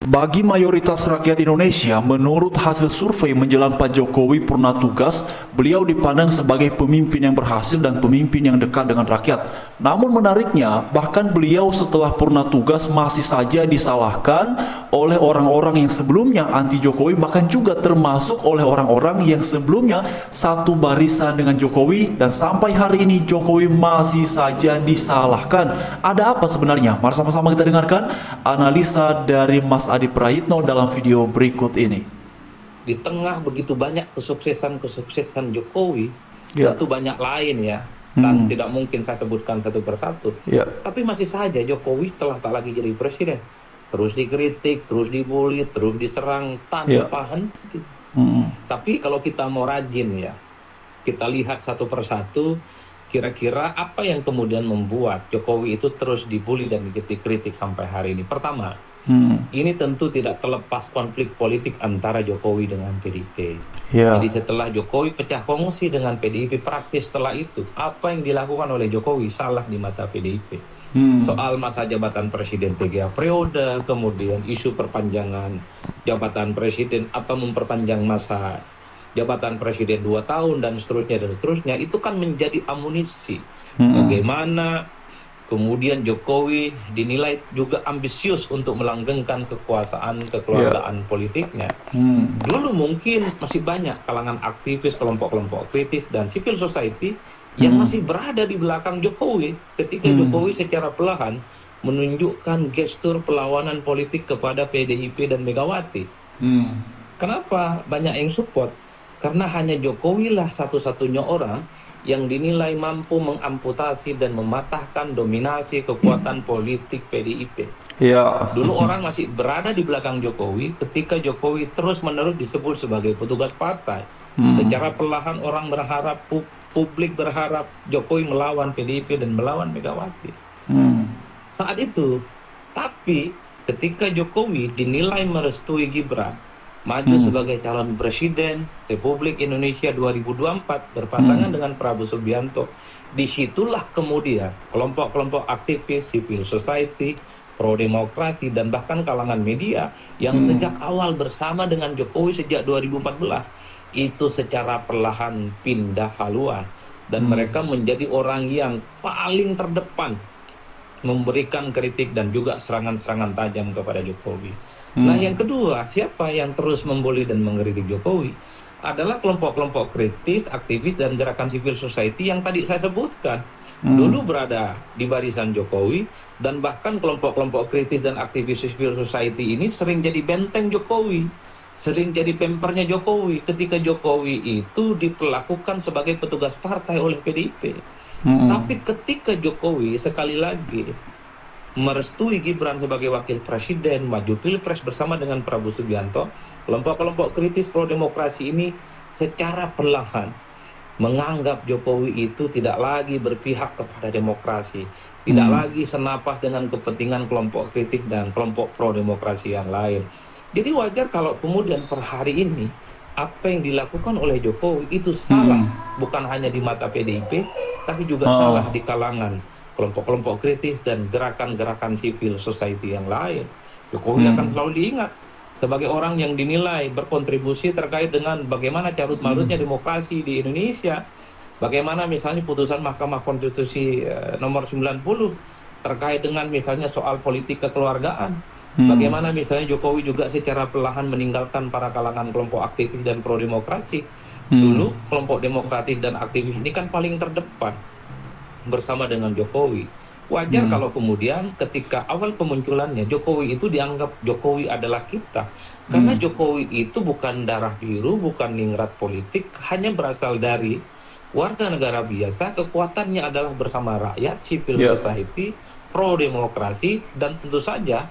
Bagi mayoritas rakyat Indonesia, menurut hasil survei menjelang Pak Jokowi purna tugas, beliau dipandang sebagai pemimpin yang berhasil dan pemimpin yang dekat dengan rakyat. Namun menariknya, bahkan beliau setelah purna tugas masih saja disalahkan oleh orang-orang yang sebelumnya anti Jokowi, bahkan juga termasuk oleh orang-orang yang sebelumnya satu barisan dengan Jokowi, dan sampai hari ini Jokowi masih saja disalahkan. Ada apa sebenarnya? Mari sama-sama kita dengarkan analisa dari Mas Adi Prayitno dalam video berikut ini. Di tengah begitu banyak kesuksesan Jokowi, Ya. tentu banyak lain ya, dan tidak mungkin saya sebutkan satu persatu. Ya. Tapi masih saja Jokowi setelah tak lagi jadi presiden, terus dikritik, terus dibully, terus diserang tanpa henti. Tapi kalau kita mau rajin ya, kita lihat satu persatu, kira-kira apa yang kemudian membuat Jokowi itu terus dibully dan dikritik sampai hari ini. Pertama, ini tentu tidak terlepas konflik politik antara Jokowi dengan PDIP. Jadi setelah Jokowi pecah kongsi dengan PDIP, praktis setelah itu, apa yang dilakukan oleh Jokowi salah di mata PDIP. Soal masa jabatan presiden 3 periode, kemudian isu perpanjangan jabatan presiden atau memperpanjang masa jabatan presiden 2 tahun dan seterusnya, itu kan menjadi amunisi. Bagaimana kemudian Jokowi dinilai juga ambisius untuk melanggengkan kekuasaan kekeluargaan politiknya. Dulu mungkin masih banyak kalangan aktivis, kelompok-kelompok kritis, dan civil society yang masih berada di belakang Jokowi ketika Jokowi secara perlahan menunjukkan gestur perlawanan politik kepada PDIP dan Megawati. Kenapa banyak yang support? Karena hanya Jokowi lah satu-satunya orang yang dinilai mampu mengamputasi dan mematahkan dominasi kekuatan politik PDIP. Dulu orang masih berada di belakang Jokowi ketika Jokowi terus-menerus disebut sebagai petugas partai. Secara perlahan orang berharap, publik berharap Jokowi melawan PDIP dan melawan Megawati. Saat itu, tapi ketika Jokowi dinilai merestui Gibran maju sebagai calon presiden Republik Indonesia 2024 berpasangan dengan Prabowo Subianto, disitulah kemudian kelompok-kelompok aktivis, civil society, pro-demokrasi, dan bahkan kalangan media yang sejak awal bersama dengan Jokowi sejak 2014 itu secara perlahan pindah haluan dan mereka menjadi orang yang paling terdepan memberikan kritik dan juga serangan-serangan tajam kepada Jokowi. Nah, yang kedua, siapa yang terus membuli dan mengkritik Jokowi adalah kelompok-kelompok kritis, aktivis, dan gerakan civil society yang tadi saya sebutkan. Dulu berada di barisan Jokowi, dan bahkan kelompok-kelompok kritis dan aktivis civil society ini sering jadi benteng Jokowi, sering jadi pempernya Jokowi ketika Jokowi itu diperlakukan sebagai petugas partai oleh PDIP. Tapi ketika Jokowi sekali lagi merestui Gibran sebagai wakil presiden, maju pilpres bersama dengan Prabowo Subianto, kelompok-kelompok kritis pro-demokrasi ini secara perlahan menganggap Jokowi itu tidak lagi berpihak kepada demokrasi, tidak lagi senapas dengan kepentingan kelompok kritis dan kelompok pro-demokrasi yang lain. Jadi wajar kalau kemudian per hari ini apa yang dilakukan oleh Jokowi itu salah, bukan hanya di mata PDIP, tapi juga salah di kalangan kelompok-kelompok kritis dan gerakan-gerakan civil society yang lain. Jokowi akan selalu diingat sebagai orang yang dinilai berkontribusi terkait dengan bagaimana carut-marutnya demokrasi di Indonesia. Bagaimana misalnya putusan Mahkamah Konstitusi nomor 90 terkait dengan misalnya soal politik kekeluargaan. Bagaimana misalnya Jokowi juga secara perlahan meninggalkan para kalangan kelompok aktivis dan pro-demokrasi. Dulu kelompok demokratis dan aktivis ini kan paling terdepan bersama dengan Jokowi. Wajar kalau kemudian ketika awal kemunculannya Jokowi itu dianggap Jokowi adalah kita. Karena Jokowi itu bukan darah biru, bukan ningrat politik, hanya berasal dari warga negara biasa, kekuatannya adalah bersama rakyat, civil society, pro-demokrasi, dan tentu saja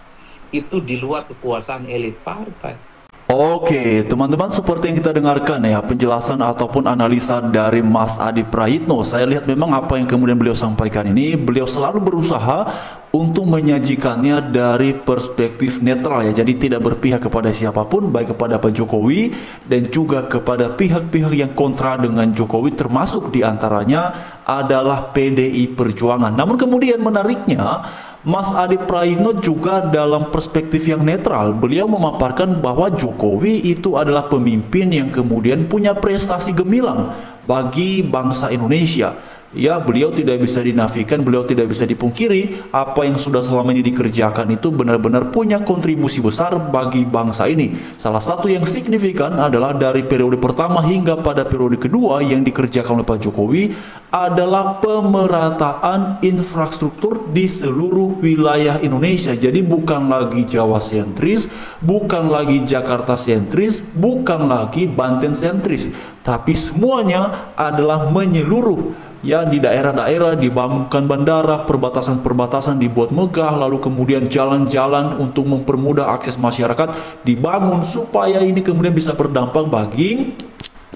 itu di luar kekuasaan elit partai. Oke, teman-teman, seperti yang kita dengarkan ya, penjelasan ataupun analisa dari Mas Adi Prayitno. Saya lihat memang apa yang kemudian beliau sampaikan ini, beliau selalu berusaha untuk menyajikannya dari perspektif netral ya. Jadi tidak berpihak kepada siapapun, baik kepada Pak Jokowi dan juga kepada pihak-pihak yang kontra dengan Jokowi, termasuk diantaranya adalah PDI Perjuangan. Namun kemudian menariknya, Mas Adi Praitno juga dalam perspektif yang netral, beliau memaparkan bahwa Jokowi itu adalah pemimpin yang kemudian punya prestasi gemilang bagi bangsa Indonesia. Ya, beliau tidak bisa dinafikan, beliau tidak bisa dipungkiri apa yang sudah selama ini dikerjakan itu benar-benar punya kontribusi besar bagi bangsa ini. Salah satu yang signifikan adalah dari periode pertama hingga pada periode kedua yang dikerjakan oleh Pak Jokowi adalah pemerataan infrastruktur di seluruh wilayah Indonesia. Jadi bukan lagi Jawa sentris, bukan lagi Jakarta sentris, bukan lagi Banten sentris, tapi semuanya adalah menyeluruh. Ya, di daerah-daerah dibangunkan bandara, perbatasan-perbatasan dibuat megah, lalu kemudian jalan-jalan untuk mempermudah akses masyarakat dibangun supaya ini kemudian bisa berdampak bagi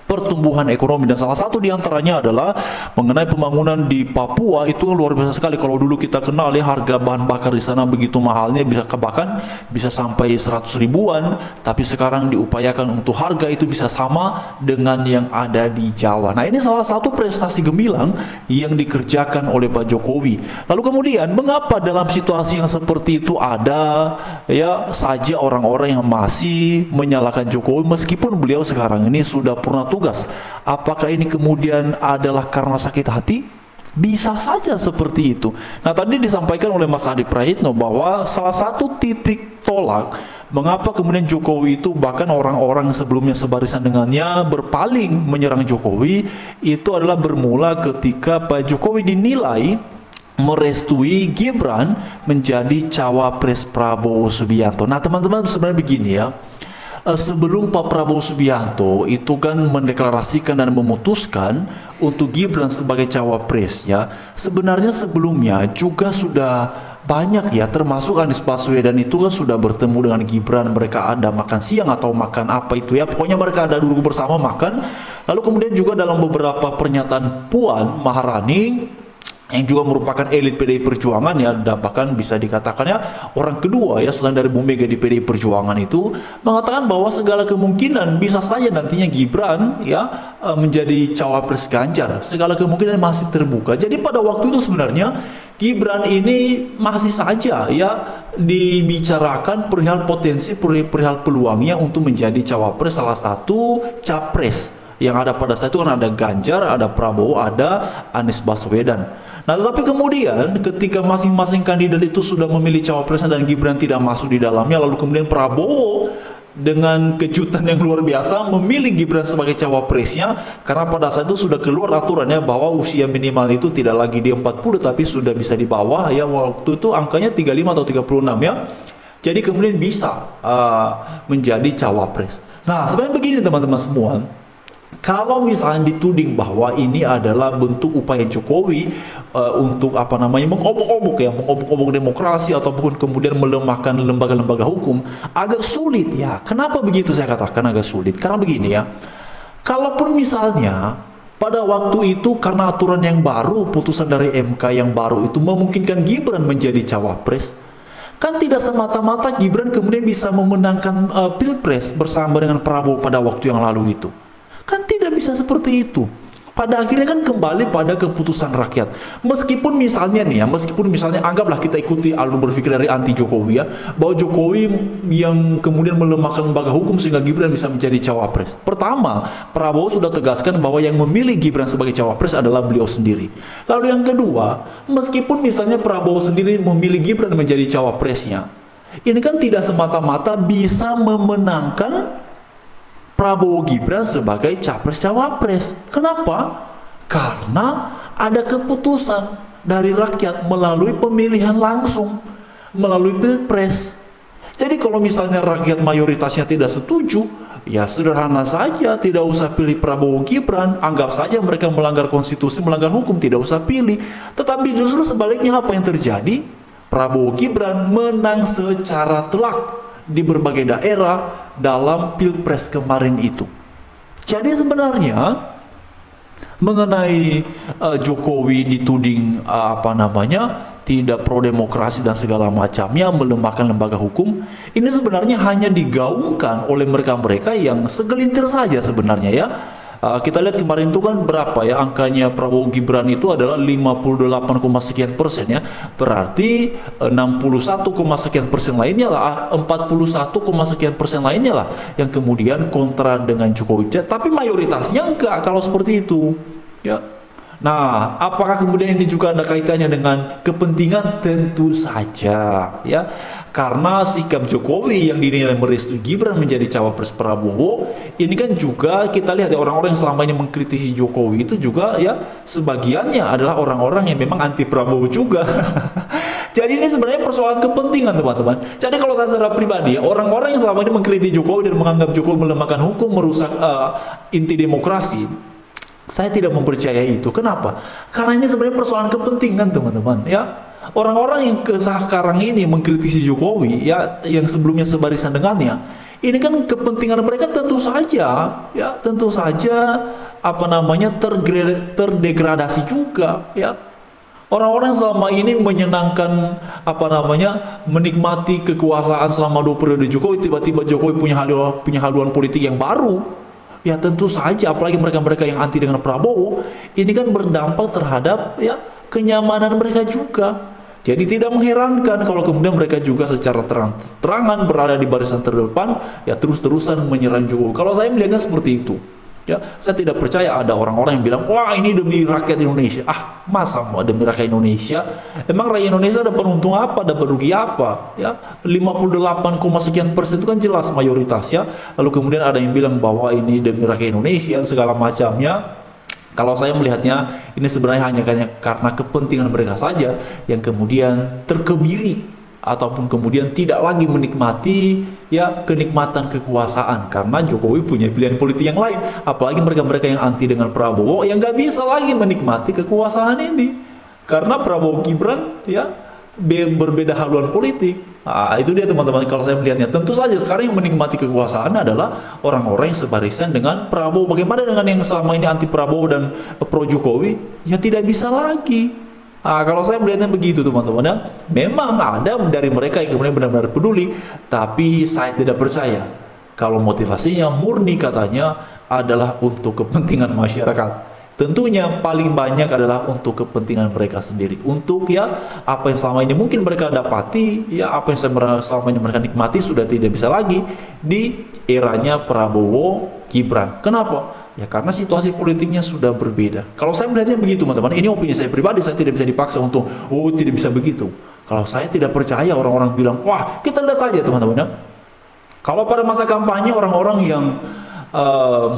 pertumbuhan ekonomi. Dan salah satu diantaranya adalah mengenai pembangunan di Papua. Itu luar biasa sekali. Kalau dulu kita kenal ya, harga bahan bakar di sana begitu mahalnya, bahkan bisa sampai 100 ribuan, tapi sekarang diupayakan untuk harga itu bisa sama dengan yang ada di Jawa. Nah, ini salah satu prestasi gemilang yang dikerjakan oleh Pak Jokowi. Lalu kemudian mengapa dalam situasi yang seperti itu ada ya saja orang-orang yang masih menyalahkan Jokowi meskipun beliau sekarang ini sudah purna tugas? Apakah ini kemudian adalah karena sakit hati? Bisa saja seperti itu. Nah, tadi disampaikan oleh Mas Adi Praitno bahwa salah satu titik tolak mengapa kemudian Jokowi itu bahkan orang-orang sebelumnya sebarisan dengannya berpaling menyerang Jokowi itu adalah bermula ketika Pak Jokowi dinilai merestui Gibran menjadi cawapres Prabowo Subianto. Nah, teman-teman, sebenarnya begini ya. Sebelum Pak Prabowo Subianto itu kan mendeklarasikan dan memutuskan untuk Gibran sebagai cawapres ya. Sebenarnya sebelumnya juga sudah banyak ya, termasuk Anies Baswedan itu kan sudah bertemu dengan Gibran, mereka ada makan siang atau makan apa itu ya, pokoknya mereka ada duduk bersama makan. Lalu kemudian juga dalam beberapa pernyataan Puan Maharani yang juga merupakan elit PDI Perjuangan ya, bahkan bisa dikatakan ya orang kedua ya selain dari Bu Mega di PDI Perjuangan itu mengatakan bahwa segala kemungkinan bisa saja nantinya Gibran ya menjadi cawapres Ganjar, segala kemungkinan masih terbuka. Jadi pada waktu itu sebenarnya Gibran ini masih saja ya dibicarakan perihal potensi, perihal peluangnya untuk menjadi cawapres salah satu capres. Yang ada pada saat itu kan ada Ganjar, ada Prabowo, ada Anies Baswedan. Nah, tetapi kemudian ketika masing-masing kandidat itu sudah memilih cawapresnya dan Gibran tidak masuk di dalamnya, lalu kemudian Prabowo dengan kejutan yang luar biasa memilih Gibran sebagai cawapresnya karena pada saat itu sudah keluar aturannya bahwa usia minimal itu tidak lagi di 40 tapi sudah bisa di bawah ya, waktu itu angkanya 35 atau 36 ya. Jadi kemudian bisa menjadi cawapres. Nah, sebenarnya begini teman-teman semua. Kalau misalnya dituding bahwa ini adalah bentuk upaya Jokowi untuk mengobok-obok demokrasi ataupun kemudian melemahkan lembaga-lembaga hukum, agak sulit ya. Kenapa begitu saya katakan agak sulit? Karena begini ya, kalaupun misalnya pada waktu itu karena aturan yang baru, putusan dari MK yang baru itu memungkinkan Gibran menjadi cawapres, kan tidak semata-mata Gibran kemudian bisa memenangkan Pilpres bersama dengan Prabowo pada waktu yang lalu itu. Kan tidak bisa seperti itu. Pada akhirnya kan kembali pada keputusan rakyat. Meskipun misalnya anggaplah kita ikuti alur berpikir dari anti Jokowi ya, bahwa Jokowi yang kemudian melemahkan lembaga hukum sehingga Gibran bisa menjadi cawapres. Pertama, Prabowo sudah tegaskan bahwa yang memilih Gibran sebagai cawapres adalah beliau sendiri. Lalu yang kedua, meskipun misalnya Prabowo sendiri memilih Gibran menjadi cawapresnya, ini kan tidak semata-mata bisa memenangkan Prabowo Gibran sebagai capres-cawapres. Kenapa? Karena ada keputusan dari rakyat melalui pemilihan langsung, melalui Pilpres. Jadi kalau misalnya rakyat mayoritasnya tidak setuju, ya sederhana saja, tidak usah pilih Prabowo Gibran, anggap saja mereka melanggar konstitusi, melanggar hukum, tidak usah pilih. Tetapi justru sebaliknya apa yang terjadi? Prabowo Gibran menang secara telak di berbagai daerah dalam Pilpres kemarin itu. Jadi sebenarnya mengenai Jokowi dituding tidak pro demokrasi dan segala macamnya, melemahkan lembaga hukum, ini sebenarnya hanya digaungkan oleh mereka-mereka yang segelintir saja sebenarnya ya. Kita lihat kemarin itu kan berapa ya angkanya Prabowo Gibran itu adalah 58, sekian persen ya. Berarti 61, sekian persen lainnya lah, 41, sekian persen lainnya lah yang kemudian kontra dengan Jokowi. Tapi mayoritasnya enggak kalau seperti itu ya. Nah, apakah kemudian ini juga ada kaitannya dengan kepentingan? Tentu saja ya, karena sikap Jokowi yang dinilai merestui Gibran menjadi cawapres Prabowo ini kan juga kita lihat ya, orang-orang yang selama ini mengkritisi Jokowi itu juga ya sebagiannya adalah orang-orang yang memang anti Prabowo juga. Jadi ini sebenarnya persoalan kepentingan teman-teman. Jadi kalau saya secara pribadi, orang-orang yang selama ini mengkritik Jokowi dan menganggap Jokowi melemahkan hukum, merusak inti demokrasi, saya tidak mempercayai itu. Kenapa? Karena ini sebenarnya persoalan kepentingan teman-teman ya. Orang-orang yang sekarang ini mengkritisi Jokowi ya, yang sebelumnya sebarisan dengannya, ini kan kepentingan mereka tentu saja ya, tentu saja apa namanya terdegradasi juga ya. Orang-orang yang selama ini menyenangkan apa namanya menikmati kekuasaan selama 2 periode Jokowi, tiba-tiba Jokowi punya haluan politik yang baru. Ya tentu saja, apalagi mereka-mereka yang anti dengan Prabowo, ini kan berdampak terhadap ya kenyamanan mereka juga. Jadi tidak mengherankan kalau kemudian mereka juga secara terang-terangan berada di barisan terdepan, ya terus-terusan menyerang Jokowi. Kalau saya melihatnya seperti itu. Ya, saya tidak percaya ada orang-orang yang bilang, wah ini demi rakyat Indonesia. Ah, masa mau demi rakyat Indonesia? Emang rakyat Indonesia dapat untung apa, dapat rugi apa? Ya, 58, sekian persen itu kan jelas mayoritas ya. Lalu kemudian ada yang bilang bahwa ini demi rakyat Indonesia, segala macamnya. Kalau saya melihatnya, ini sebenarnya hanya karena kepentingan mereka saja yang kemudian terkebiri ataupun kemudian tidak lagi menikmati ya kenikmatan kekuasaan, karena Jokowi punya pilihan politik yang lain. Apalagi mereka-mereka yang anti dengan Prabowo yang nggak bisa lagi menikmati kekuasaan ini karena Prabowo Gibran ya berbeda haluan politik. Nah, itu dia teman-teman kalau saya melihatnya. Tentu saja sekarang yang menikmati kekuasaan adalah orang-orang yang sebarisan dengan Prabowo. Bagaimana dengan yang selama ini anti Prabowo dan pro Jokowi? Ya tidak bisa lagi. Nah, kalau saya melihatnya begitu teman-teman ya, memang ada dari mereka yang kemudian benar-benar peduli, tapi saya tidak percaya kalau motivasinya murni katanya adalah untuk kepentingan masyarakat. Tentunya paling banyak adalah untuk kepentingan mereka sendiri, untuk ya apa yang selama ini mungkin mereka dapati, ya apa yang selama ini mereka nikmati sudah tidak bisa lagi di eranya Prabowo Gibran. Kenapa? Ya karena situasi politiknya sudah berbeda. Kalau saya melihatnya begitu teman-teman, ini opini saya pribadi, saya tidak bisa dipaksa untuk tidak bisa begitu. Kalau saya tidak percaya orang-orang bilang, wah kita lihat saja teman-teman ya. Kalau pada masa kampanye orang-orang yang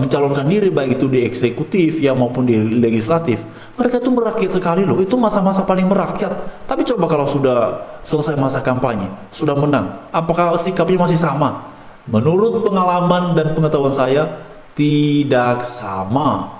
mencalonkan diri baik itu di eksekutif ya maupun di legislatif, mereka tuh merakyat sekali loh, itu masa-masa paling merakyat. Tapi coba kalau sudah selesai masa kampanye, sudah menang, apakah sikapnya masih sama? Menurut pengalaman dan pengetahuan saya, tidak sama.